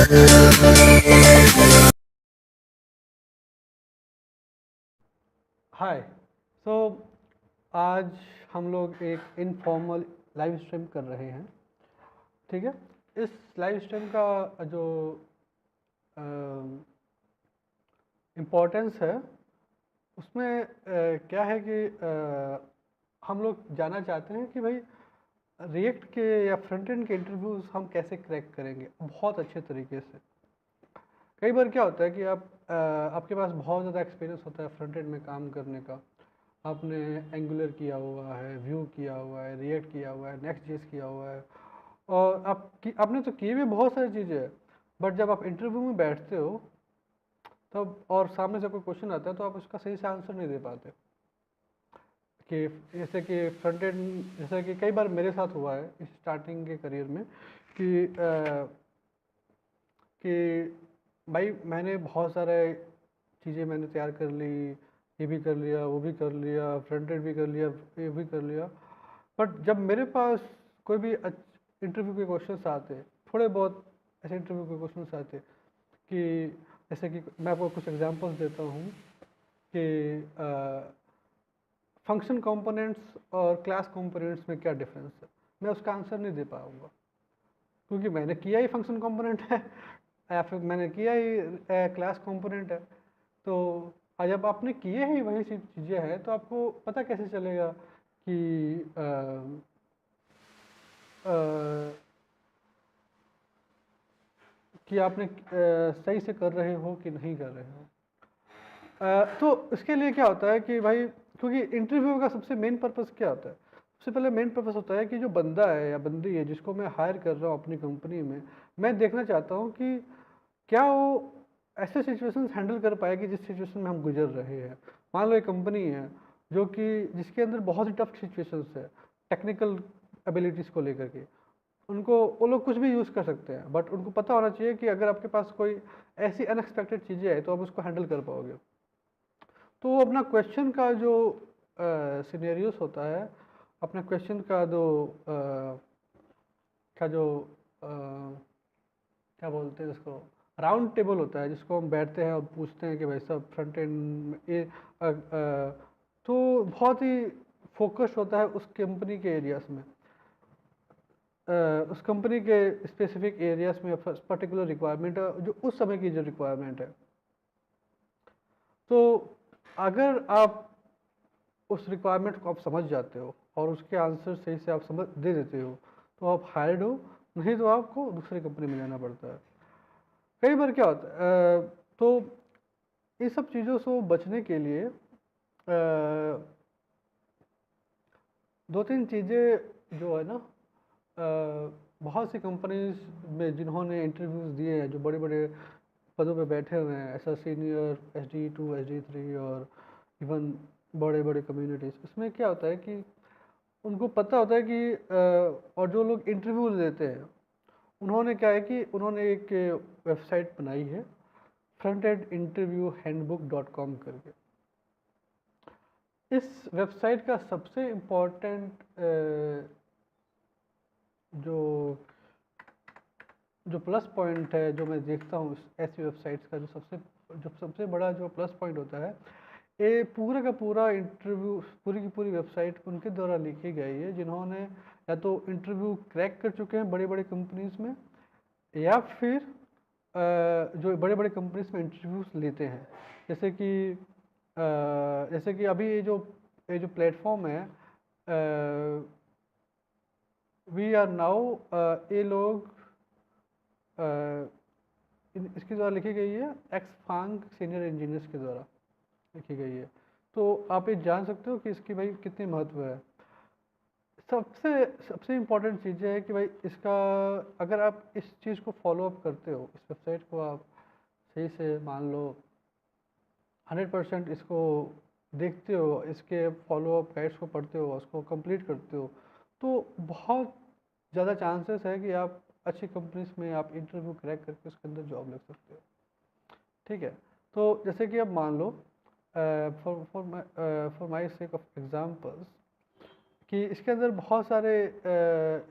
हाय। सो आज हम लोग एक इनफॉर्मल लाइव स्ट्रीम कर रहे हैं। ठीक है। इस लाइव स्ट्रीम का जो इम्पोर्टेंस है उसमें क्या है कि हम लोग जानना चाहते हैं कि भाई रिएक्ट के या फ्रंट एंड के इंटरव्यूज़ हम कैसे क्रैक करेंगे बहुत अच्छे तरीके से। कई बार क्या होता है कि आपके पास बहुत ज़्यादा एक्सपीरियंस होता है फ्रंट एंड में काम करने का। आपने एंगुलर किया हुआ है, व्यू किया हुआ है, रिएक्ट किया हुआ है, नेक्स्ट जेस किया हुआ है, और आपने तो किए भी बहुत सारी चीज़ें हैं। बट जब आप इंटरव्यू में बैठते हो तब और सामने से कोई क्वेश्चन आता है तो आप उसका सही से आंसर नहीं दे पाते। कि जैसे कि फ्रंट एंड, जैसे कि कई बार मेरे साथ हुआ है इस स्टार्टिंग के करियर में कि भाई मैंने बहुत सारे चीज़ें मैंने तैयार कर ली, ये भी कर लिया, वो भी कर लिया, फ्रंट एंड भी कर लिया, ये भी कर लिया। बट जब मेरे पास कोई भी इंटरव्यू के क्वेश्चंस आते, थोड़े बहुत ऐसे इंटरव्यू के क्वेश्चंस आते कि जैसे कि मैं आपको कुछ एग्जांपल्स देता हूँ कि फंक्शन कंपोनेंट्स और क्लास कंपोनेंट्स में क्या डिफरेंस है, मैं उसका आंसर नहीं दे पाऊँगा क्योंकि मैंने किया ही फंक्शन कंपोनेंट है या फिर मैंने किया ही क्लास कंपोनेंट है। तो जब आपने किए ही वही चीज़ें हैं तो आपको पता कैसे चलेगा कि अ, कि आपने सही से कर रहे हो कि नहीं कर रहे हो। तो इसके लिए क्या होता है कि भाई, क्योंकि इंटरव्यू का सबसे मेन पर्पस क्या होता है, सबसे पहले मेन पर्पस होता है कि जो बंदा है या बंदी है जिसको मैं हायर कर रहा हूँ अपनी कंपनी में, मैं देखना चाहता हूँ कि क्या वो ऐसे सिचुएशंस हैंडल कर पाएगी जिस सिचुएशन में हम गुजर रहे हैं। मान लो एक कंपनी है जो कि जिसके अंदर बहुत ही टफ सिचुएशंस है टेक्निकल एबिलिटीज़ को लेकर के, उनको वो लोग कुछ भी यूज़ कर सकते हैं, बट उनको पता होना चाहिए कि अगर आपके पास कोई ऐसी अनएक्सपेक्टेड चीज़ें हैं तो आप उसको हैंडल कर पाओगे। तो वो अपना क्वेश्चन का जो सिनेरियोस होता है, अपने क्वेश्चन का जो का जो अ, क्या बोलते हैं उसको, राउंड टेबल होता है जिसको हम बैठते हैं और पूछते हैं कि भाई साहब फ्रंट एंड ये तो बहुत ही फोकस होता है उस कंपनी के एरियाज में, उस कंपनी के स्पेसिफिक एरियाज में पर्टिकुलर रिक्वायरमेंट है जो उस समय की जो रिक्वायरमेंट है। तो अगर आप उस रिक्वायरमेंट को आप समझ जाते हो और उसके आंसर सही से आप समझ दे देते हो तो आप हायर्ड हो, नहीं तो आपको दूसरी कंपनी में जाना पड़ता है। कई बार क्या होता है तो इन सब चीज़ों से बचने के लिए दो तीन चीज़ें जो है ना, बहुत सी कंपनीज में जिन्होंने इंटरव्यूज़ दिए हैं, जो बड़े बड़े पदों पे बैठे हुए हैं, ऐसा सीनियर SD2 SD3 और इवन बड़े बड़े कम्युनिटीज़, इसमें क्या होता है कि उनको पता होता है कि और जो लोग इंटरव्यू देते हैं उन्होंने क्या है कि उन्होंने एक वेबसाइट बनाई है frontentinterviewhandbook.com करके। इस वेबसाइट का सबसे इम्पोर्टेंट जो जो प्लस पॉइंट है जो मैं देखता हूँ ऐसी वेबसाइट्स का, जो सबसे बड़ा जो प्लस पॉइंट होता है, ये पूरा का पूरा इंटरव्यू, पूरी की पूरी वेबसाइट उनके द्वारा लिखी गई है जिन्होंने या तो इंटरव्यू क्रैक कर चुके हैं बड़े बड़े कंपनीज में, या फिर जो बड़े बड़े कंपनीज में इंटरव्यूज लेते हैं। जैसे कि अभी ये जो प्लेटफॉर्म है वी आर नाउ, ये लोग इसके द्वारा लिखी गई है, एक्स फांग सीनियर इंजीनियर्स के द्वारा लिखी गई है। तो आप ये जान सकते हो कि इसकी भाई कितनी महत्व है। सबसे सबसे इम्पोर्टेंट चीज़ है कि भाई इसका, अगर आप इस चीज़ को फॉलो अप करते हो, इस वेबसाइट को आप सही से मान लो 100% इसको देखते हो, इसके फॉलो अप गाइड्स को पढ़ते हो, उसको कंप्लीट करते हो, तो बहुत ज़्यादा चांसेस है कि आप अच्छी कंपनीज में आप इंटरव्यू क्रैक करके उसके अंदर जॉब लग सकते हो। ठीक है। तो जैसे कि अब मान लो for my sake of examples कि इसके अंदर बहुत सारे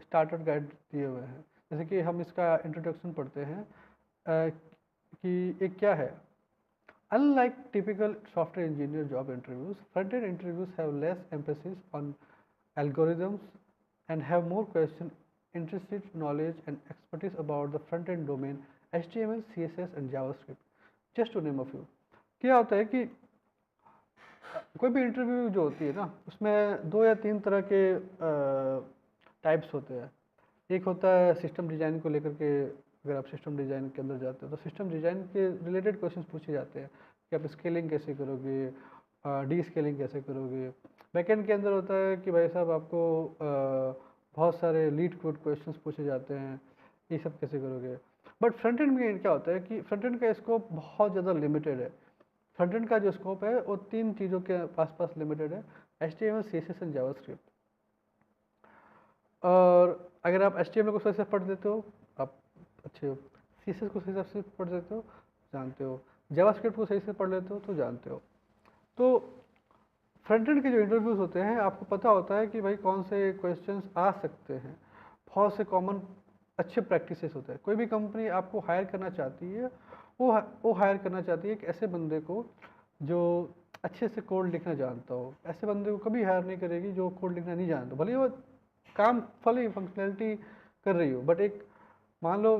स्टार्टर गाइड दिए हुए हैं। जैसे कि हम इसका इंट्रोडक्शन पढ़ते हैं। कि एक क्या है, unlike typical software engineer job interviews, front-end interviews have less emphasis on algorithms and have more question interested knowledge and expertise about the front-end domain, HTML, CSS and JavaScript, just to name a few. क्या होता है कि कोई भी interview जो होती है ना, उसमें 2 या 3 तरह के टाइप्स होते हैं। एक होता है सिस्टम डिज़ाइन को लेकर के, अगर आप सिस्टम डिज़ाइन के अंदर जाते हो तो सिस्टम डिज़ाइन के रिलेटेड क्वेश्चन पूछे जाते हैं कि आप स्केलिंग कैसे करोगे, डी स्केलिंग कैसे करोगे। बैकएंड के अंदर होता है कि भाई साहब आपको बहुत सारे लीड कोड क्वेश्चंस पूछे जाते हैं, ये सब कैसे करोगे। बट फ्रंट एंड में क्या होता है कि फ्रंट एंड का स्कोप बहुत ज़्यादा लिमिटेड है। फ्रंट एंड का जो स्कोप है वो 3 चीज़ों के पास लिमिटेड है, HTML, CSS एंड जावास्क्रिप्ट। और अगर आप HTML को सही से पढ़ देते हो आप अच्छे हो, CSS को सही से पढ़ देते हो जानते हो, जावास्क्रिप्ट को सही से पढ़ लेते हो तो जानते हो। तो फ्रंट एंड के जो इंटरव्यूज़ होते हैं आपको पता होता है कि भाई कौन से क्वेश्चंस आ सकते हैं, बहुत से कॉमन अच्छे प्रैक्टिसेस होते हैं। कोई भी कंपनी आपको हायर करना चाहती है, वो हायर करना चाहती है एक ऐसे बंदे को जो अच्छे से कोड लिखना जानता हो। ऐसे बंदे को कभी हायर नहीं करेगी जो कोड लिखना नहीं जानता, भले वो काम फली फंक्शनैलिटी कर रही हो। बट एक मान लो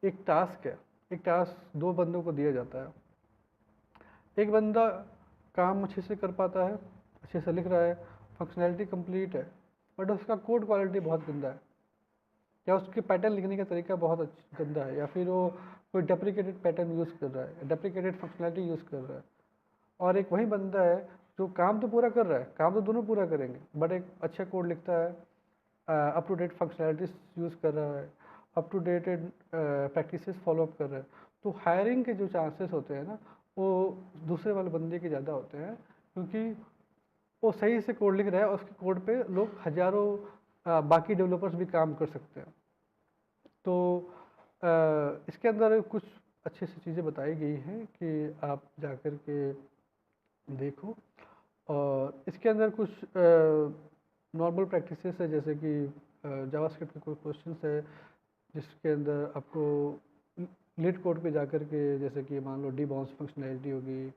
एक टास्क है, एक टास्क 2 बंदों को दिया जाता है, एक बंदा काम अच्छे से कर पाता है, अच्छे से लिख रहा है, फंक्शनैलिटी कंप्लीट है, बट उसका कोड क्वालिटी बहुत गंदा है, या उसके पैटर्न लिखने का तरीका बहुत गंदा है, या फिर वो कोई डेप्रिकेटेड पैटर्न यूज़ कर रहा है, डेप्रिकेटेड फंक्शनैलिटी यूज़ कर रहा है। और एक वही बंदा है जो काम तो पूरा कर रहा है, काम तो दोनों पूरा करेंगे, बट एक अच्छा कोड लिखता है, up to date functionalities use कर रहा है, up to dated practices follow up कर रहा है। तो हायरिंग के जो चांसेस होते हैं ना वो दूसरे वाले बंदे के ज़्यादा होते हैं, क्योंकि वो सही से कोड लिख रहा है और उसके कोड पे लोग हज़ारों बाकी डेवलपर्स भी काम कर सकते हैं। तो इसके अंदर कुछ अच्छी सी चीज़ें बताई गई हैं कि आप जाकर के देखो। और इसके अंदर कुछ नॉर्मल प्रैक्टिसेस है, जैसे कि जावास्क्रिप्ट के कुछ क्वेश्चंस है जिसके अंदर आपको लीड कोड पे जाकर के, जैसे कि मान लो डी बाउंस फंक्शनैलिटी होगी,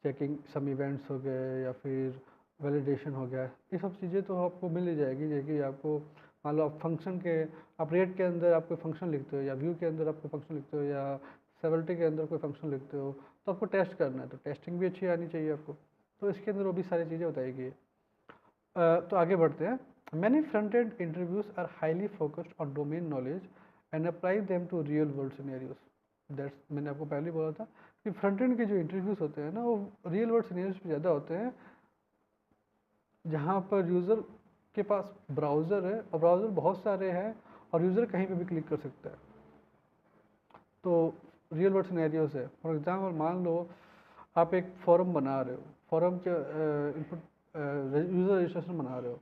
चेकिंग सम इवेंट्स हो गए, या फिर वैलिडेशन हो गया, ये सब चीज़ें तो आपको मिल ही जाएगी। जैसे कि आपको मान लो आप फंक्शन के, आप रेट के अंदर आप कोई फंक्शन लिखते हो, या व्यू के अंदर आप कोई फंक्शन लिखते हो, या सेवल्टी के अंदर कोई फंक्शन लिखते हो, तो आपको टेस्ट करना है, तो टेस्टिंग भी अच्छी आनी चाहिए आपको। तो इसके अंदर वो भी सारी चीज़ें बताई गई है। तो आगे बढ़ते हैं। Many front end interviews are highly focused on domain knowledge and apply them to real world scenarios. That's, मैंने आपको पहले बोला था कि फ्रंट एंड के जो इंटरव्यूज होते हैं ना वो रियल वर्ल्ड सिनेरियोज पे ज़्यादा होते हैं, जहाँ पर यूज़र के पास ब्राउज़र है और ब्राउज़र बहुत सारे हैं और यूज़र कहीं पे भी क्लिक कर सकता है। तो रियल वर्ल्ड सिनेरियोज है। फॉर एग्जांपल मान लो आप एक फॉर्म बना रहे हो, फॉर्म के इनपुट यूज़र रजिस्ट्रेशन बना रहे हो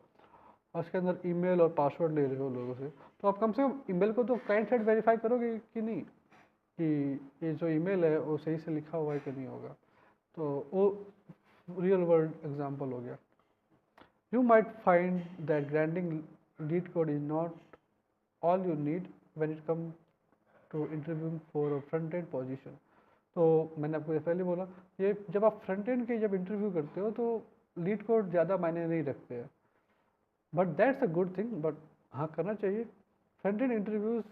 और उसके अंदर ईमेल और पासवर्ड ले रहे हो लोगों से, तो आप कम से कम ईमेल को तो क्लाइंट साइड वेरीफाई करोगे कि नहीं, कि ये जो ईमेल है वो सही से लिखा हुआ है कि नहीं होगा। तो वो रियल वर्ल्ड एग्जांपल हो गया। You might find that granting lead code is not all you need when it comes to interviewing for a front end position. तो मैंने आपको पहले बोला, ये जब आप फ्रंट एंड के जब इंटरव्यू करते हो तो लीड कोड ज़्यादा मायने नहीं रखते हैं, but that's a good thing, but हाँ करना चाहिए। Front end interviews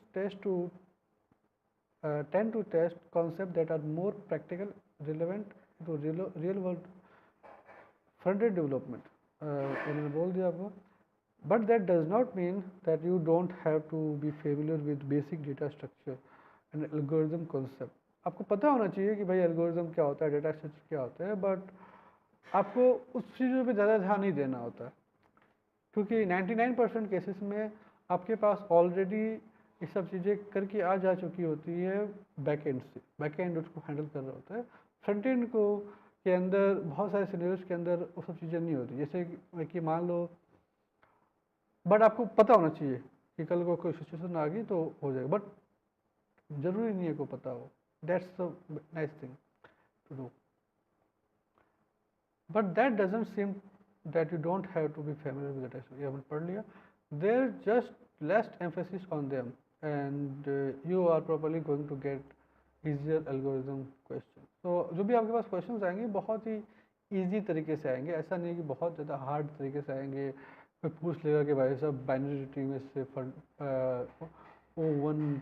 tend to test concepts that are more practical, relevant to real world front end development. मैंने बोल दिया आपको, but that does not mean that you don't have to be familiar with basic data structure and algorithm concept. आपको पता होना चाहिए कि भाई एल्गोरिथम क्या होता है, डेटा स्ट्रक्चर क्या होता है, बट आपको उस चीज़ों पे ज़्यादा ध्यान नहीं देना होता है, क्योंकि 99% केसेस में आपके पास ऑलरेडी ये सब चीज़ें करके आ जा चुकी होती है बैक एंड से, बैक एंड उसको हैंडल कर रहा होता है। फ्रंट एंड को के अंदर बहुत सारे सिनेरियोज के अंदर वो सब चीज़ें नहीं होती, जैसे कि मान लो, बट आपको पता होना चाहिए कि कल को कोई सिचुएशन आ गई तो हो जाएगा, बट जरूरी नहीं है को पता हो। That's the nice thing to do, but that doesn't seem that you don't have to be familiar with that. ये हमने पढ़ लिया। There just less emphasis on them and you are probably going to get easier algorithm question. तो जो भी आपके पास questions आएंगे बहुत ही इजी तरीके से आएंगे, ऐसा नहीं है कि बहुत ज़्यादा हार्ड तरीके से आएंगे। कोई पूछ लेगा कि भाई साहब बाइनरी ट्री में से O1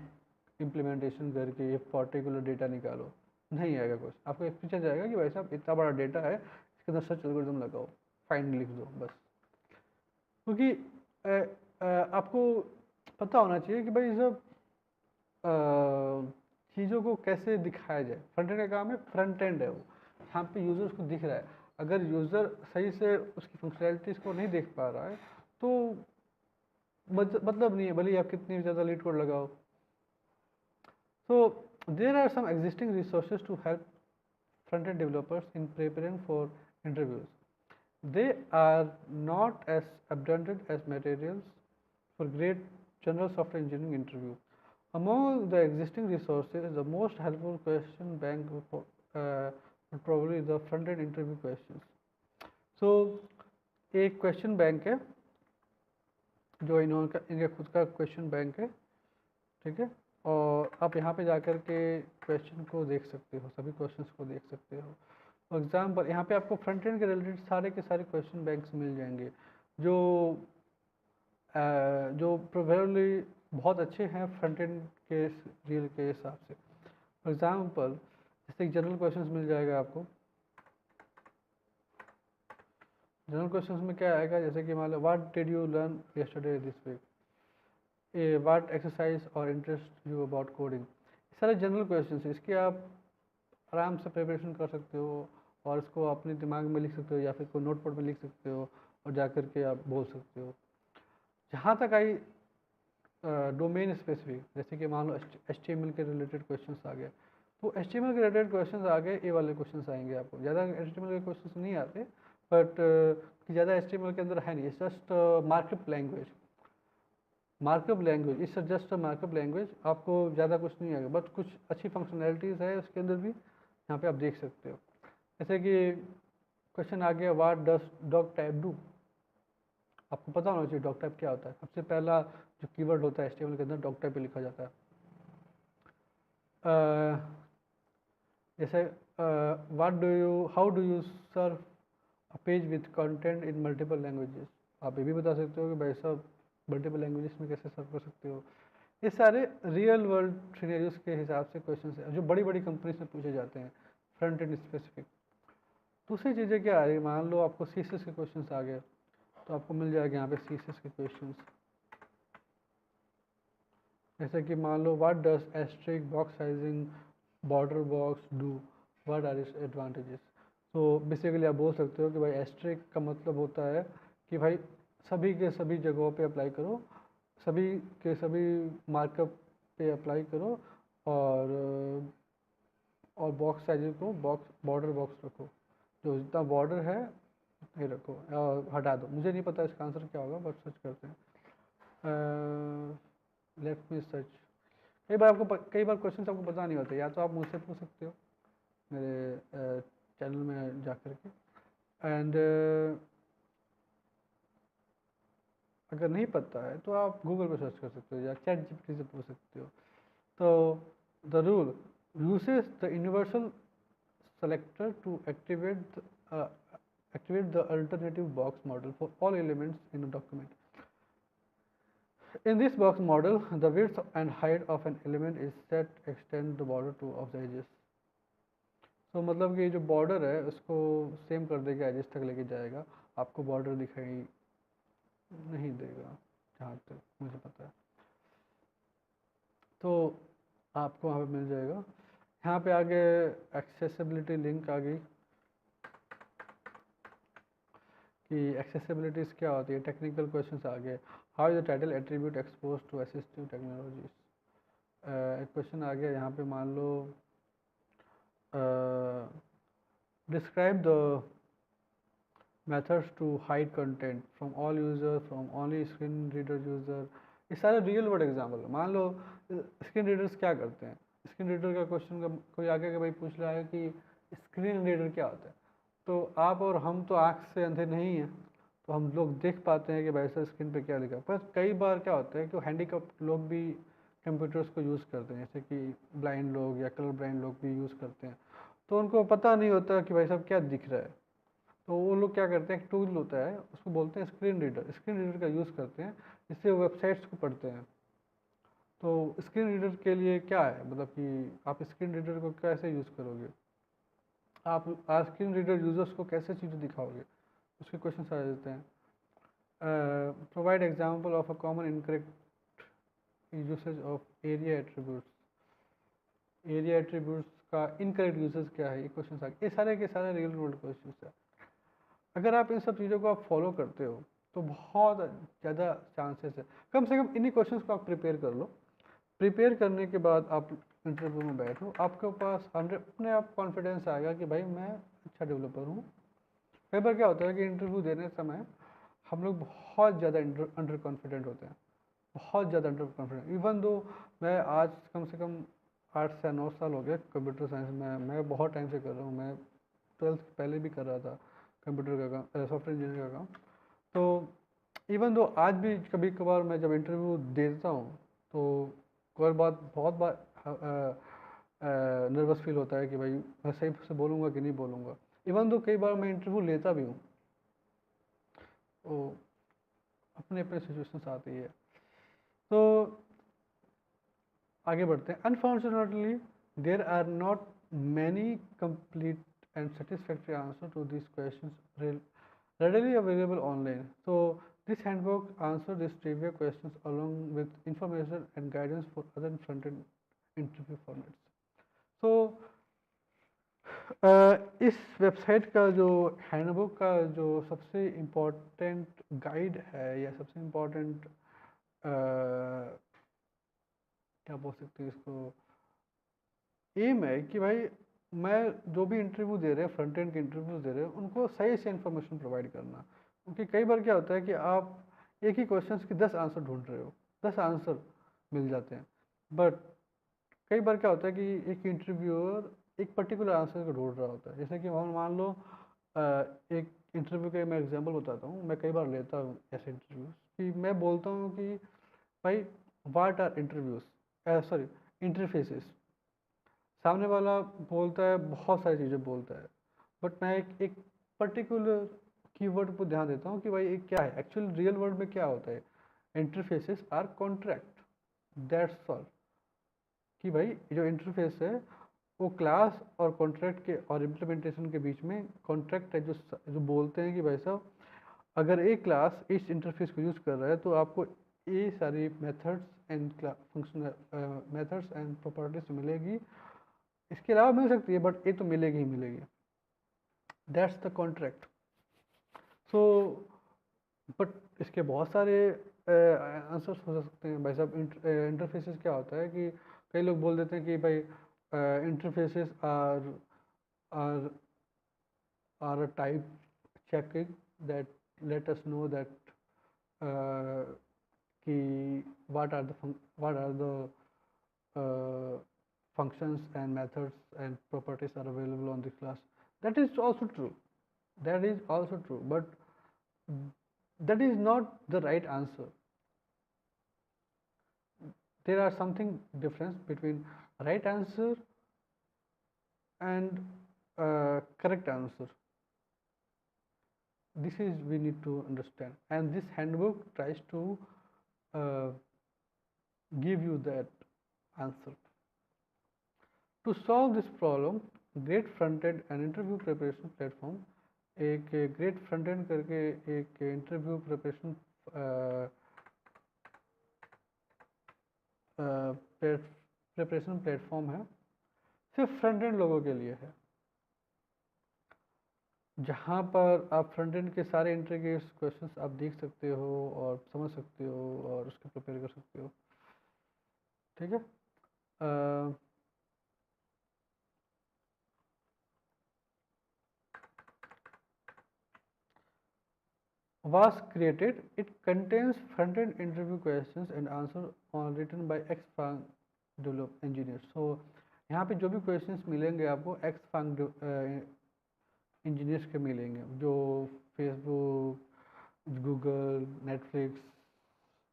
इम्प्लीमेंटेशन करके ये पर्टिकुलर डेटा निकालो, नहीं आएगा कुछ। आपको एक पूछा जाएगा कि भाई साहब इतना बड़ा डेटा है, इसके अंदर सर्च एल्गोरिथम लगाओ, फाइंड लिख दो बस। क्योंकि आपको पता होना चाहिए कि भाई सब चीज़ों को कैसे दिखाया जाए। फ्रंट एंड का काम है, फ्रंट एंड है वो, यहाँ पे यूज़र्स को दिख रहा है। अगर यूज़र सही से उसकी फंक्शनैलिटीज़ को नहीं देख पा रहा है तो मतलब नहीं है, भले ही आप कितनी ज़्यादा लीड कोड लगाओ। So there are some existing resources to help front-end developers in preparing for interviews. They are not as abundant as materials for great general software engineering interview. Among the existing resources, the most helpful question bank would probably the front-end interview questions. So एक question bank है जो इनका खुद का question bank है, ठीक है। और आप यहाँ पे जाकर के क्वेश्चन को देख सकते हो, सभी क्वेश्चंस को देख सकते हो। फॉर एग्जांपल यहाँ पे आपको फ्रंट एंड के रिलेटेड सारे के सारे क्वेश्चन बैंक्स मिल जाएंगे जो प्रोबेबली बहुत अच्छे हैं फ्रंट एंड के रील के हिसाब से। फॉर एग्जांपल जैसे जनरल क्वेश्चंस मिल जाएगा आपको। जनरल क्वेश्चंस में क्या आएगा, जैसे कि मान लो what did you learn yesterday this week, what exercise और इंटरेस्ट यू अबाउट कोडिंग। सारे जनरल क्वेश्चन है, इसके आप आराम से प्रिपरेशन कर सकते हो और इसको अपने दिमाग में लिख सकते हो या फिर कोई नोटपैड में लिख सकते हो और जा कर के आप बोल सकते हो। जहाँ तक आई डोमेन स्पेसिफिक, जैसे कि मान लो HTML के रिलेटेड क्वेश्चंस आ गए, तो HTML के रिलेटेड क्वेश्चंस आ गए, ये वाले क्वेश्चंस आएंगे आपको। ज़्यादा HTML के क्वेश्चंस नहीं आते, बट ज़्यादा HTML के अंदर है नहीं, it's just markup language. Markup language it's just a markup language, आपको ज़्यादा कुछ नहीं आएगा, बट कुछ अच्छी फंक्शनैलिटीज़ है उसके अंदर भी, यहाँ पे आप देख सकते हो। जैसे कि क्वेश्चन आ गया what does dog type do. आपको पता होना चाहिए डॉग टाइप क्या होता है। सबसे पहला जो कीवर्ड होता है HTML के अंदर डॉग टाइप पे लिखा जाता है। जैसे how do you serve a page with content in multiple languages. आप ये भी बता सकते हो कि भाई साहब मल्टीपल लैंग्वेजेस में कैसे सर्व कर सकते हो। ये सारे रियल वर्ल्ड सिनेरियोस के हिसाब से क्वेश्चन है जो बड़ी बड़ी कंपनी से पूछे जाते हैं, फ्रंट एंड स्पेसिफिक। दूसरी चीज़ें क्या आ रही है, मान लो आपको CSS के क्वेश्चंस आ गए, तो आपको मिल जाएगा यहाँ पे CSS के क्वेश्चंस। जैसे कि मान लो what does asterisk box sizing border box do, what are its advantages. तो बेसिकली आप बोल सकते हो कि भाई एस्ट्रिक का मतलब होता है कि भाई सभी के सभी जगहों पे अप्लाई करो, सभी के सभी मार्कअप पे अप्लाई करो, और बॉक्स साइज को बॉर्डर बॉक्स रखो, जो जितना बॉर्डर है नहीं रखो और हटा दो। मुझे नहीं पता इसका आंसर क्या होगा, बट सर्च करते हैं। Let me search. कई बार क्वेश्चन आपको पता नहीं होते, या तो आप मुझसे पूछ सकते हो मेरे चैनल में जा कर के, एंड अगर नहीं पता है तो आप गूगल पर सर्च कर सकते हो या ChatGPT से पूछ सकते हो। तो the rule uses the universal selector to activate the alternative box model for all elements in a document. In this box model, the width and height of an element is set extend the border to of the edges. तो मतलब कि जो border है उसको same कर देगा, edges तक लेके जाएगा, आपको बॉर्डर दिखाई नहीं देगा जहाँ तक मुझे पता है। तो आपको वहाँ पे मिल जाएगा। यहाँ पे आगे एक्सेसिबिलिटी लिंक आ गई कि एक्सेसिबिलिटीज़ क्या होती है। टेक्निकल क्वेश्चंस आ गए, how is the title attribute expose to assistive technologies. एक क्वेश्चन आ गया यहाँ पे, मान लो describe the methods to hide content from all user, from only screen reader user. ये सारे रियल वर्ल्ड एग्जाम्पल है। मान लो स्क्रीन रीडर्स क्या करते हैं, स्क्रीन रीडर का क्वेश्चन का कोई आगे के भाई पूछ रहा है कि स्क्रीन रीडर क्या होता है, तो आप और हम तो आँख से अंधे नहीं हैं, तो हम लोग देख पाते हैं कि भाई सर स्क्रीन पे क्या लिखा है। पर कई बार क्या होता है कि हैंडीकैप्ड लोग भी कंप्यूटर्स को यूज़ करते हैं, जैसे कि ब्लाइंड लोग या कलर ब्लाइंड लोग भी यूज़ करते हैं, तो उनको पता नहीं होता कि भाई साहब क्या दिख रहा है। तो वो लोग क्या करते हैं, एक टूल होता है उसको बोलते हैं स्क्रीन रीडर, स्क्रीन रीडर का यूज़ करते हैं, जिससे वो वेबसाइट्स को पढ़ते हैं। तो स्क्रीन रीडर के लिए क्या है, मतलब कि आप स्क्रीन रीडर को कैसे यूज़ करोगे, आप स्क्रीन रीडर यूज़र्स को कैसे चीज़ें दिखाओगे, उसके क्वेश्चन आ जाते हैं। Provide example of a common incorrect usage of area attributes, area attributes का इनकरेक्ट यूसेज क्या है, ये क्वेश्चन आ गए। ये सारे के सारे रियल वर्ल्ड क्वेश्चन है। अगर आप इन सब चीज़ों को आप फॉलो करते हो तो बहुत ज़्यादा चांसेस है, कम से कम इन्हीं क्वेश्चंस को आप प्रिपेयर कर लो। प्रिपेयर करने के बाद आप इंटरव्यू में बैठो, आपके पास 100 अपने आप कॉन्फिडेंस आएगा कि भाई मैं अच्छा डेवलपर हूँ। कई बार क्या होता है कि इंटरव्यू देने समय हम लोग बहुत ज़्यादा अंडर कॉन्फिडेंट होते हैं, बहुत ज़्यादा अंडर कॉन्फिडेंट। इवन दो मैं आज कम से कम 8 से 9 साल हो गए कंप्यूटर साइंस में, मैं बहुत टाइम से कर रहा हूँ, मैं 12th पहले भी कर रहा था कंप्यूटर का काम, सॉफ्टवेयर इंजीनियर का काम। तो इवन दो आज भी कभी कभार मैं जब इंटरव्यू देता हूँ तो बहुत बार नर्वस फील होता है कि भाई मैं सही से बोलूँगा कि नहीं बोलूँगा। इवन दो कई बार मैं इंटरव्यू लेता भी हूँ, तो अपने अपने सिचुएशंस आती है। तो आगे बढ़ते हैं। Unfortunately there are not many complete and satisfactory answer to this questions readily available online. So this handbook answer these trivia questions along with information and guidance for other front-end interview formats. So इस website का जो handbook का जो सबसे important guide है या सबसे important क्या बोल सकते हैं इसको, एम है कि भाई मैं जो भी इंटरव्यू दे रहे हैं, फ्रंट एंड के इंटरव्यूज दे रहे हैं, उनको सही से इन्फॉर्मेशन प्रोवाइड करना। क्योंकि कई बार क्या होता है कि आप एक ही क्वेश्चन के 10 आंसर ढूंढ रहे हो, 10 आंसर मिल जाते हैं, बट कई बार क्या होता है कि एक इंटरव्यूअर एक पर्टिकुलर आंसर को ढूंढ रहा होता है। जैसे कि मान लो एक इंटरव्यू का मैं एग्जांपल बताता हूँ, मैं कई बार लेता हूँ ऐसे इंटरव्यूज कि मैं बोलता हूँ कि भाई what are interviews, sorry interfaces. सामने वाला बोलता है, बहुत सारी चीज़ें बोलता है, बट मैं एक पर्टिकुलर कीवर्ड पर ध्यान देता हूँ कि भाई ये क्या है, एक्चुअल रियल वर्ल्ड में क्या होता है। Interfaces are contract, that's all. कि भाई जो इंटरफेस है वो क्लास और कॉन्ट्रैक्ट के और इम्प्लीमेंटेशन के बीच में कॉन्ट्रैक्ट है, जो बोलते हैं कि भाई साहब अगर एक क्लास इस इंटरफेस को यूज़ कर रहा है तो आपको ये सारी methods and functional methods and properties मिलेगी, इसके अलावा मिल सकती है बट ये तो मिलेगी ही मिलेगी। That's the contract. So but इसके बहुत सारे आंसर्स हो सकते हैं भाई साहब। इंटरफेसेस क्या होता है कि कई लोग बोल देते हैं कि भाई interfaces are are are a type checking that let us know that कि what are the functions and methods and properties are available on the class. That is also true, that is also true, but that is not the right answer. There are something difference between right answer and correct answer. This is we need to understand, and this handbook tries to uh, give you that answer. To solve this problem, Great Frontend and Interview Preparation Platform, एक great front end करके एक interview preparation platform है, सिर्फ front end लोगों के लिए है, जहाँ पर आप फ्रंट एंड के सारे इंटरव्यू क्वेश्चंस आप देख सकते हो और समझ सकते हो और उसके प्रिपेयर कर सकते हो। ठीक है। Was created. It contains front-end interview questions and answers written by ex-Frank develop engineers. So यहाँ पे जो भी questions मिलेंगे आपको ex-Frank engineers के मिलेंगे, जो Facebook, Google, Netflix,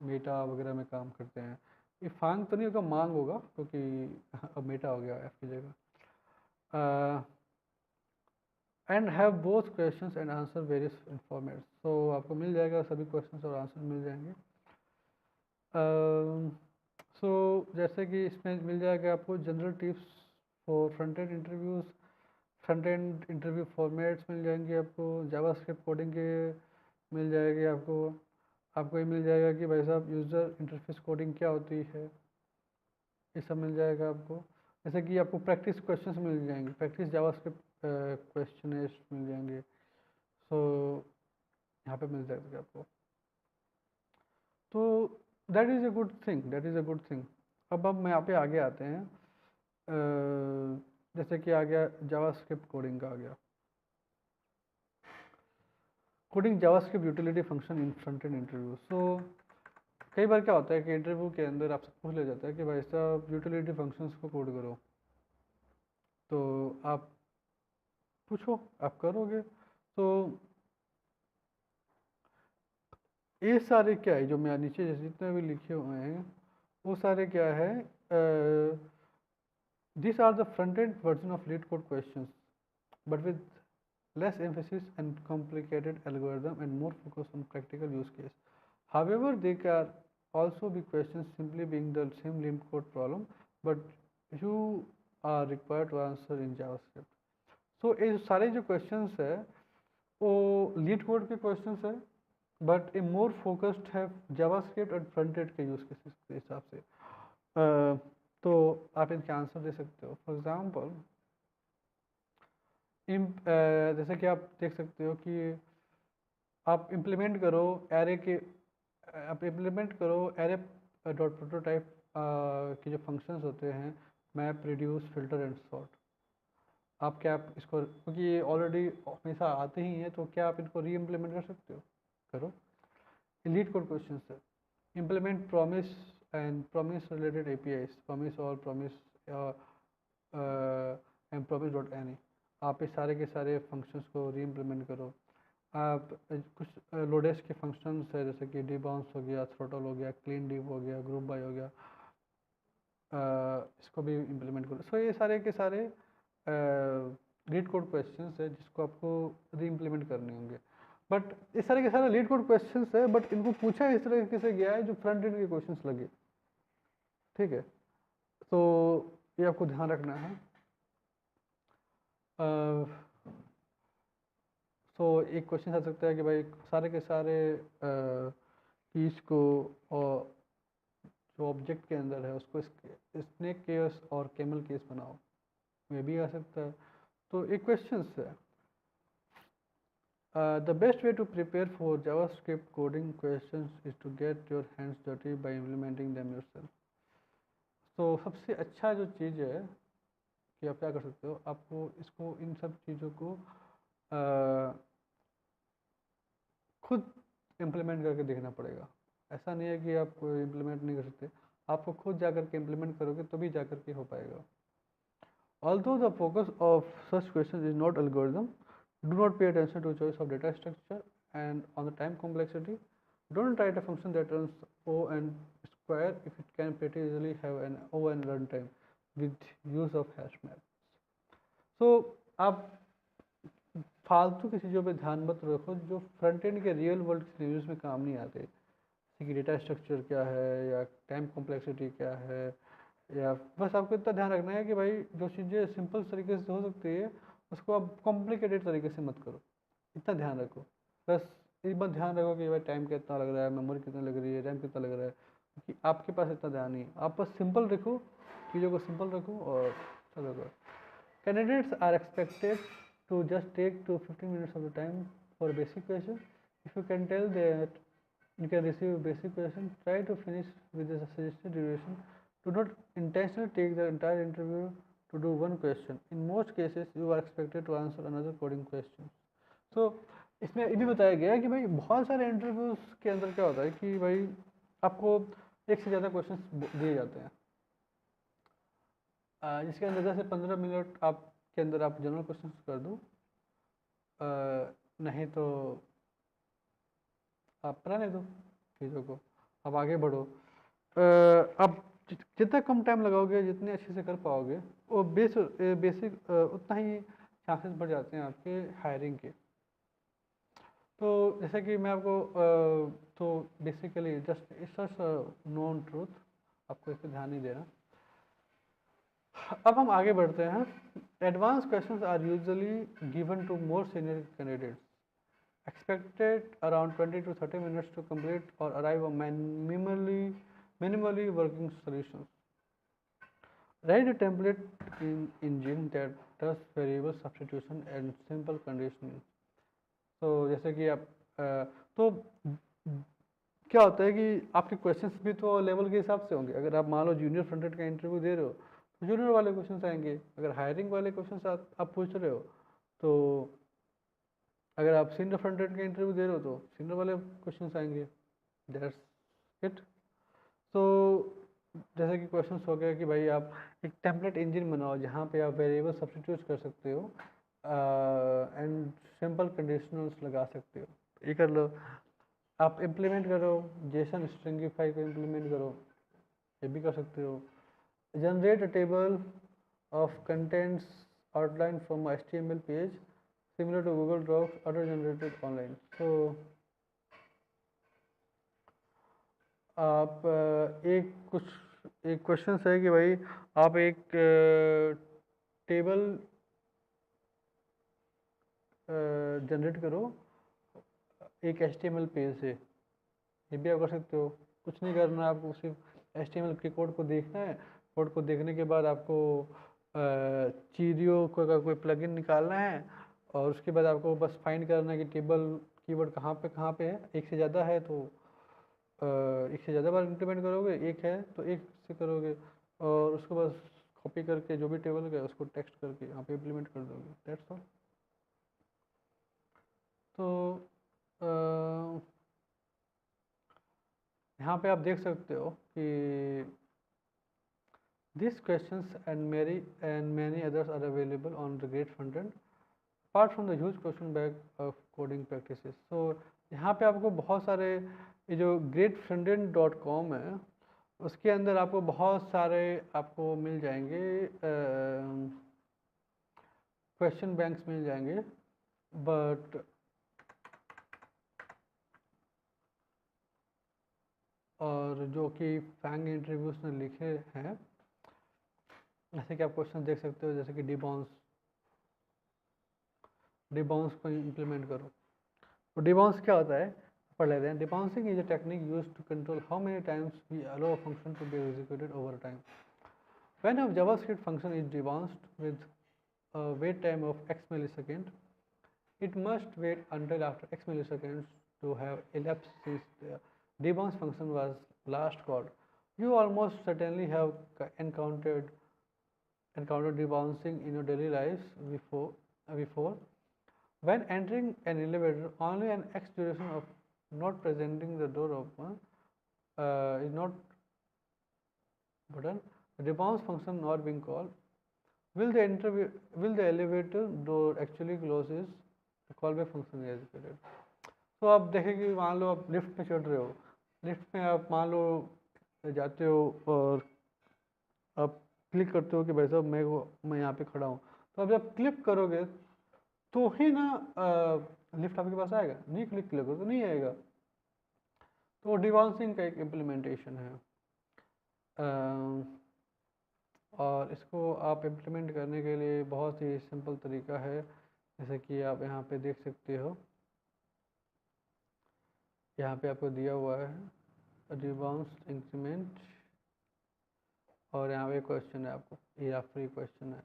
मेटा वगैरह में काम करते हैं। इफांग तो नहीं होगा, मांग होगा, क्योंकि अब मेटा हो गया एफ की जगह। And have both questions and answer various formats. तो आपको मिल जाएगा, सभी क्वेश्चंस और आंसर मिल जाएंगे। सो जैसे कि इसमें मिल जाएगा आपको general tips for front end interviews, front end interview formats मिल जाएंगे आपको, जावास्क्रिप्ट कोडिंग के मिल जाएगी आपको। आपको ये मिल जाएगा कि भाई साहब यूज़र इंटरफेस कोडिंग क्या होती है, ये सब मिल जाएगा आपको। जैसे कि आपको प्रैक्टिस क्वेश्चंस मिल जाएंगे, प्रैक्टिस जावास्क्रिप्ट क्वेश्चन मिल जाएंगे। सो यहाँ पे मिल जाएगा आपको। तो that is a good thing, that is a good thing. अब हम यहाँ पे आगे आते हैं। जैसे कि आ गया जावास्क्रिप्ट कोडिंग का आ गया, coding JavaScript utility function in front end interview. So कई बार क्या होता है कि इंटरव्यू के अंदर आपसे पूछ लिया जाता है कि भाई साहब यूटिलिटी फंक्शंस को कोड करो, तो आप पूछो, आप करोगे। तो ये सारे क्या है जो मैं नीचे जैसे जितने भी लिखे हुए हैं वो सारे क्या है, this are the front end version of LeetCode questions but with less emphasis and complicated algorithm and more focus on practical use case. However, they can also be questions simply being the same limit code problem, but you are required to answer in JavaScript. So ये सारे जो questions है वो leet code के questions है, but A more focused है JavaScript और front end के यूज केसेस के हिसाब से। तो आप इनके आंसर दे सकते हो। फॉर एग्जांपल जैसे कि आप देख सकते हो कि आप इम्प्लीमेंट करो एरे के, आप इम्प्लीमेंट करो एरे डॉट प्रोटोटाइप के जो फंक्शंस होते हैं, map, reduce, filter and sort. आप क्या आप इसको, क्योंकि ये ऑलरेडी हमेशा आते ही हैं, तो क्या आप इनको री इम्प्लीमेंट कर सकते हो? करो। लीड कोड क्वेश्चन है, implement promise and promise related APIs, promise और promise and promise dot any. आप इस सारे के सारे फंक्शंस को री इम्प्लीमेंट करो। आप कुछ लोडेस के फंक्शंस है जैसे कि डिबाउंस हो गया, थ्रोटल हो गया, क्लीन डिप हो गया, ग्रुप बाय हो गया, इसको भी इम्प्लीमेंट करो। सो ये सारे के सारे लीड कोड क्वेश्चंस है जिसको आपको री इम्प्लीमेंट करने होंगे। बट इस सारे के सारे लीड कोड क्वेश्चंस है, बट इनको पूछा इस तरीके से गया है जो फ्रंट एंड के क्वेश्चंस लगे। ठीक है, तो ये आपको ध्यान रखना है। तो एक क्वेश्चन आ सकता है कि भाई सारे के सारे कीज को और जो ऑब्जेक्ट के अंदर है उसको स्नेक केस और कैमल केस बनाओ, ये भी आ सकता है। तो एक क्वेश्चन है, the best way to prepare for JavaScript coding questions is to get your hands dirty by implementing them yourself. तो सबसे अच्छा जो चीज़ है कि आप क्या कर सकते हो, आपको इसको इन सब चीज़ों को खुद इम्प्लीमेंट करके देखना पड़ेगा। ऐसा नहीं है कि आप इम्प्लीमेंट नहीं कर सकते, आपको खुद जाकर के इम्प्लीमेंट करोगे तभी जाकर के हो पाएगा। Although the focus of such questions is not algorithm, do not pay attention to choice of data structure and on the time complexity. Don't write a function that runs O and square if it can pretty easily have an O and runtime with use of hash maps. So आप फालतू की चीज़ों पे ध्यान मत रखो जो front end के रियल वर्ल्ड सिनेरियोज में काम नहीं आते, जैसे कि डेटा स्ट्रक्चर क्या है या टाइम कॉम्प्लेक्सिटी क्या है, या बस आपको इतना ध्यान रखना है कि भाई जो चीज़ें सिंपल तरीके से हो सकती है उसको आप कॉम्प्लिकेटेड तरीके से मत करो, इतना ध्यान रखो। बस एक बार ध्यान रखो कि भाई टाइम कितना लग रहा है, मेमोरी कितना लग रही है, रैम कितना लग रहा है, क्योंकि आपके पास इतना ध्यान नहीं है। आप बस सिंपल रखो, चीज़ों को सिंपल रखो और चलो करो। Candidates are expected to just take to 15 minutes of the time for a basic question. If you can tell that you can receive a basic question, try to finish with the suggested duration. Do not intentionally take the entire interview to do one question. In most cases, you are expected to answer another coding question. So, इसमें ये भी बताया गया है कि भाई बहुत सारे इंटरव्यूज के अंदर क्या होता है कि भाई आपको एक से ज़्यादा क्वेश्चंस दिए जाते हैं, जिसके अंदर 10 से 15 मिनट आपके अंदर आप जनरल क्वेश्चंस कर दो, नहीं तो आप रहने दो चीज़ों को, अब आगे बढ़ो। अब जितना कम टाइम लगाओगे, जितने अच्छे से कर पाओगे, वो बेसिक उतना ही चांसेस बढ़ जाते हैं आपके हायरिंग के। तो जैसे कि मैं आपको तो basically just it's known truth, आपको इस पर ध्यान नहीं देना। अब हम आगे बढ़ते हैं। Advance questions are usually given to more senior candidates, expected around 20 to 30 minutes to complete or arrive at minimally working solutions. Write a template in engine that does variable substitution and simple conditioning. तो जैसे कि आप तो क्या होता है कि आपके क्वेश्चंस भी तो लेवल के हिसाब से होंगे। अगर आप मान लो जूनियर फ्रंट एंड का इंटरव्यू दे रहे हो तो जूनियर वाले क्वेश्चंस आएंगे। अगर हायरिंग वाले क्वेश्चंस आप पूछ रहे हो, तो अगर आप सीनियर फ्रंट एंड का इंटरव्यू दे रहे हो तो सीनियर वाले क्वेश्चंस आएंगे। That's it. तो जैसे कि क्वेश्चंस हो गया कि भाई आप एक टेम्पलेट इंजन बनाओ जहाँ पे आप वेरिएबल सब्स्टिट्यूट कर सकते हो एंड सिंपल कंडीशनल्स लगा सकते हो, ये कर लो। आप इम्प्लीमेंट करो, जेसन स्ट्रिंगिफाई को इम्प्लीमेंट करो, ये भी कर सकते हो। Generate a table of contents outline from HTML page similar to Google Docs, auto generated online. So आप एक क्वेश्चन है कि भाई आप एक टेबल जनरेट करो एक HTML पेज से, ये भी आप कर सकते हो। कुछ नहीं करना, आपको सिर्फ HTML के कोड को देखना है। कोड को देखने के बाद आपको चीरियो का कोई प्लगइन निकालना है और उसके बाद आपको बस फाइंड करना है कि टेबल कीवर्ड कहाँ पे है। एक से ज़्यादा है तो एक से ज़्यादा बार इम्प्लीमेंट करोगे, एक है तो एक से करोगे और उसको बस कॉपी करके जो भी टेबल है उसको टेक्स्ट करके यहाँ पे इम्प्लीमेंट कर दोगे। That's all. तो यहाँ पे आप देख सकते हो कि these questions and many others are available on the Great Frontend apart from the huge question bank of coding practices. So यहाँ पे आपको बहुत सारे, ये जो greatfrontend.com है उसके अंदर आपको बहुत सारे आपको मिल जाएंगे क्वेश्चन बैंक्स मिल जाएंगे, बट और जो कि फैंग इंटरव्यूज ने लिखे हैं, जैसे कि आप क्वेश्चन देख सकते हो, जैसे कि डिबाउंस को इम्प्लीमेंट करो। तो डिबाउंस क्या होता है पढ़ लेते हैं। Debouncing is a technique used to control how many times we allow a function to be executed over time. When a JavaScript function is debounced with a wait time of x millisecond, it must wait until after x milliseconds to have elapsed since the debounce function was last called. You almost certainly have encountered debouncing in your daily lives before. When entering an elevator, only an x duration of not presenting the door open is not button. The debounce function not being called. Will the elevator door actually closes? The callback function is executed. तो आप देखें कि मान लो आप lift में चढ़ रहे हो, लिफ्ट में आप मान लो जाते हो और आप क्लिक करते हो कि भाई साहब मैं यहाँ पे खड़ा हूँ, तो आप जब क्लिक करोगे तो ही ना लिफ्ट आपके पास आएगा। नहीं क्लिक करोगे तो नहीं आएगा। तो डिबाउंसिंग का एक इम्प्लीमेंटेशन है और इसको आप इम्प्लीमेंट करने के लिए बहुत ही सिंपल तरीका है, जैसे कि आप यहाँ पे देख सकते हो। यहाँ पे आपको दिया हुआ है डिबाउंस इंक्रीमेंट और यहाँ पे क्वेश्चन है, आपको ये फ्री क्वेश्चन है।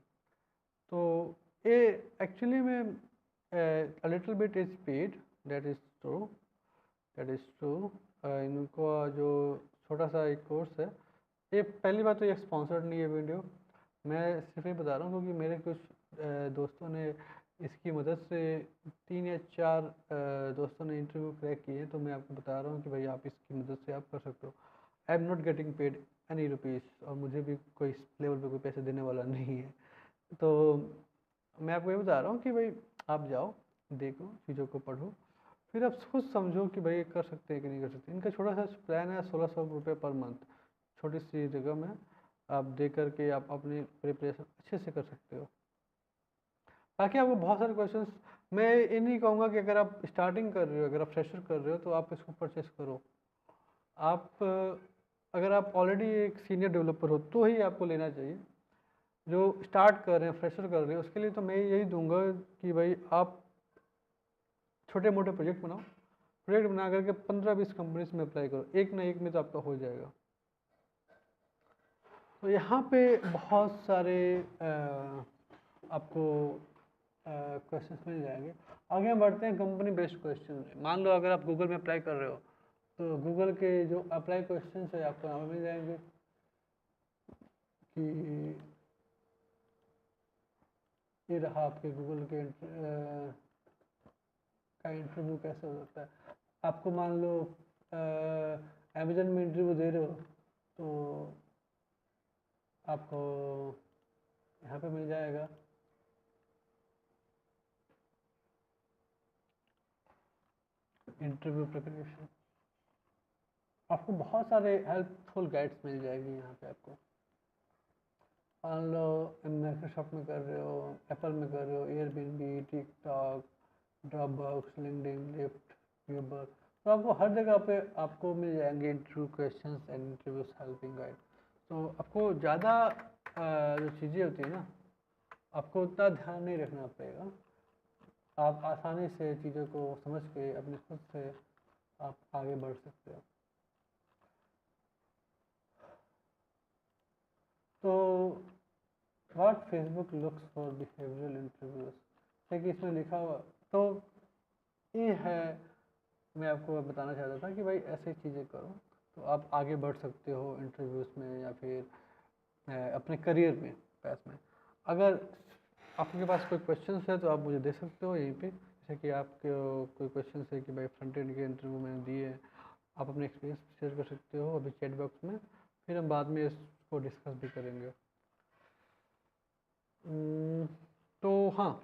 तो ये एक्चुअली में a little bit is paid, that is true. इनको जो छोटा सा एक कोर्स है, ये पहली बात तो ये स्पॉन्सर्ड नहीं है वीडियो, मैं सिर्फ ये बता रहा हूँ क्योंकि मेरे कुछ दोस्तों ने इसकी मदद से 3 या 4 दोस्तों ने इंटरव्यू क्रैक किए हैं, तो मैं आपको बता रहा हूँ कि भाई आप इसकी मदद से आप कर सकते हो। I am not getting paid any rupees और मुझे भी कोई इस लेवल पे कोई पैसे देने वाला नहीं है। तो मैं आपको ये बता रहा हूँ कि भाई आप जाओ, देखो, चीज़ों को पढ़ो, फिर आप खुद समझो कि भाई कर सकते हैं कि नहीं कर सकते। इनका छोटा सा प्लान है 1600 रुपये पर मंथ। छोटी सी जगह में आप दे करके आप अपनी प्रिपरेशन अच्छे से कर सकते हो। बाकी आपको बहुत सारे क्वेश्चंस, मैं ये नहीं कहूँगा कि अगर आप स्टार्टिंग कर रहे हो, अगर आप फ्रेशर कर रहे हो तो आप इसको परचेस करो। आप अगर आप ऑलरेडी एक सीनियर डेवलपर हो तो ही आपको लेना चाहिए। जो स्टार्ट कर रहे हैं, फ्रेशर कर रहे हैं, उसके लिए तो मैं यही दूंगा कि भाई आप छोटे मोटे प्रोजेक्ट बनाओ। प्रोजेक्ट बना करके 15-20 कंपनीज में अप्लाई करो, एक ना एक में तो आपका हो जाएगा। तो यहाँ पे बहुत सारे आपको क्वेश्चंस मिल जाएंगे। आगे हम बढ़ते हैं कंपनी बेस्ड क्वेश्चन। मान लो अगर आप गूगल में अप्लाई कर रहे हो तो गूगल के जो अप्लाई क्वेश्चंस है आपको यहाँ पे मिल जाएंगे कि ये रहा आपके गूगल के का इंटरव्यू कैसे हो सकता है। आपको मान लो अमेजन में इंटरव्यू दे रहे हो तो आपको यहाँ पे मिल जाएगा इंटरव्यू प्रिपरेशन। आपको बहुत सारे हेल्पफुल गाइड्स मिल जाएंगे यहाँ पे आपको। मान लो माइक्रोसॉफ्ट में कर रहे हो, एप्पल में कर रहे हो, Airbnb, TikTok, Dropbox, LinkedIn, lift, Uber, तो आपको हर जगह पे आपको मिल जाएंगे interview questions and interviews helping guide. तो आपको ज़्यादा जो चीज़ें होती है ना, आपको उतना ध्यान नहीं रखना पड़ेगा। आप आसानी से चीज़ों को समझ के अपने खुद से आप आगे बढ़ सकते हो। तो what Facebook looks for behavioural interviews, देखिए इसमें लिखा हुआ तो ये है, मैं आपको बताना चाहता था कि भाई ऐसी चीज़ें करो तो आप आगे बढ़ सकते हो इंटरव्यूज़ में या फिर अपने करियर में, पैस में। अगर आपके पास कोई क्वेश्चन है तो आप मुझे दे सकते हो यहीं पे, जैसे कि आपके कोई क्वेश्चन है कि भाई फ्रंट एंड के इंटरव्यू मैंने दिए हैं, आप अपने एक्सपीरियंस शेयर कर सकते हो अभी चैट बॉक्स में, फिर हम बाद में इसको डिस्कस भी करेंगे। तो हाँ,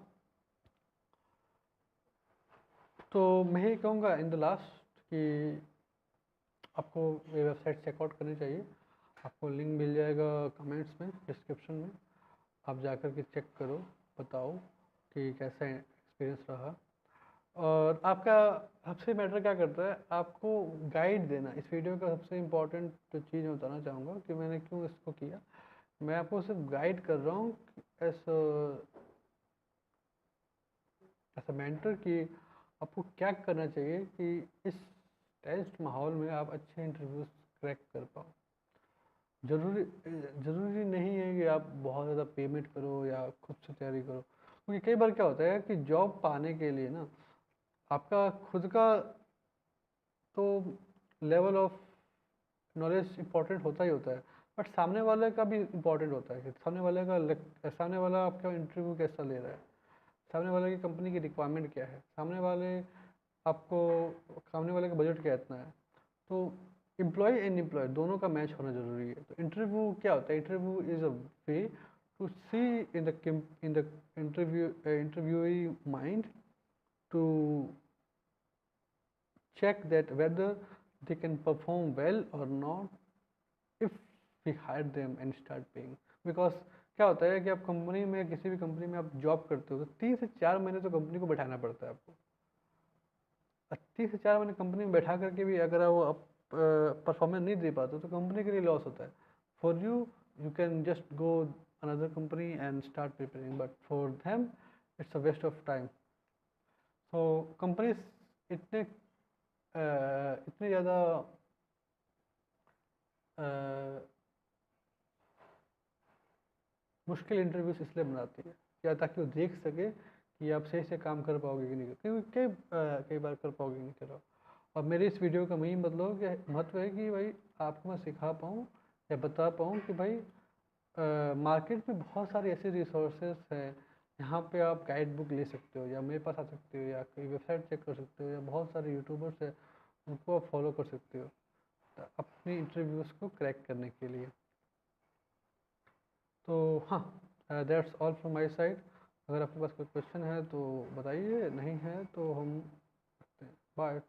तो मैं ही कहूँगा इन द लास्ट कि आपको ये वेबसाइट चेकआउट करनी चाहिए। आपको लिंक मिल जाएगा कमेंट्स में, डिस्क्रिप्शन में, आप जाकर के चेक करो, बताओ कि कैसा एक्सपीरियंस रहा। और आपका सबसे मैटर क्या करता है, आपको गाइड देना। इस वीडियो का सबसे इम्पोर्टेंट जो चीज़ मैं बताना चाहूँगा कि मैंने क्यों इसको किया, मैं आपको सिर्फ गाइड कर रहा हूँ एज अ मेंटर कि आपको क्या करना चाहिए कि इस टेस्ट माहौल में आप अच्छे इंटरव्यूज क्रैक कर पाओ। ज़रूरी नहीं है कि आप बहुत ज़्यादा पेमेंट करो या खुद से तैयारी करो, क्योंकि कई बार क्या होता है कि जॉब पाने के लिए ना आपका खुद का तो लेवल ऑफ नॉलेज इम्पोर्टेंट होता ही होता है, बट सामने वाले का भी इम्पोर्टेंट होता है कि सामने वाला आपका इंटरव्यू कैसा ले रहा है, सामने वाले की कंपनी की रिक्वायरमेंट क्या है, आपको सामने वाले का बजट क्या इतना है। तो एम्प्लॉय एंड एम्प्लॉय दोनों का मैच होना ज़रूरी है। तो इंटरव्यू क्या होता है, interview is a way to see in the interviewee mind to check that whether they can perform well or not if we hire them and start paying। because क्या होता है कि आप कंपनी में, किसी भी कंपनी में आप जॉब करते हो तो 3 से 4 महीने तो कंपनी को बैठाना पड़ता है आपको। 3 से 4 महीने कंपनी में बैठा करके भी अगर वो आप परफॉर्मेंस नहीं दे पाते तो कंपनी के लिए लॉस होता है। For you, you can just go another company and start preparing, but for them it's a waste of time. तो कंपनीज इतने इतने ज़्यादा मुश्किल इंटरव्यूज इसलिए बनाती है या ताकि वो देख सके कि आप सही से काम कर पाओगे कि नहीं, क्योंकि कई बार कर पाओगे नहीं कर पाओ। और मेरे इस वीडियो का मेन महत्व है कि भाई आपको मैं सिखा पाऊँ या बता पाऊँ कि भाई मार्केट में बहुत सारे ऐसे रिसोर्सेज हैं, यहाँ पे आप गाइड बुक ले सकते हो या मेरे पास आ सकते हो या कोई वेबसाइट चेक कर सकते हो या बहुत सारे यूट्यूबर्स हैं उनको आप फॉलो कर सकते हो अपनी इंटरव्यूज़ को क्रैक करने के लिए। तो हाँ, that's all from my side. अगर आपके पास कोई क्वेश्चन है तो बताइए, नहीं है तो हम बाय।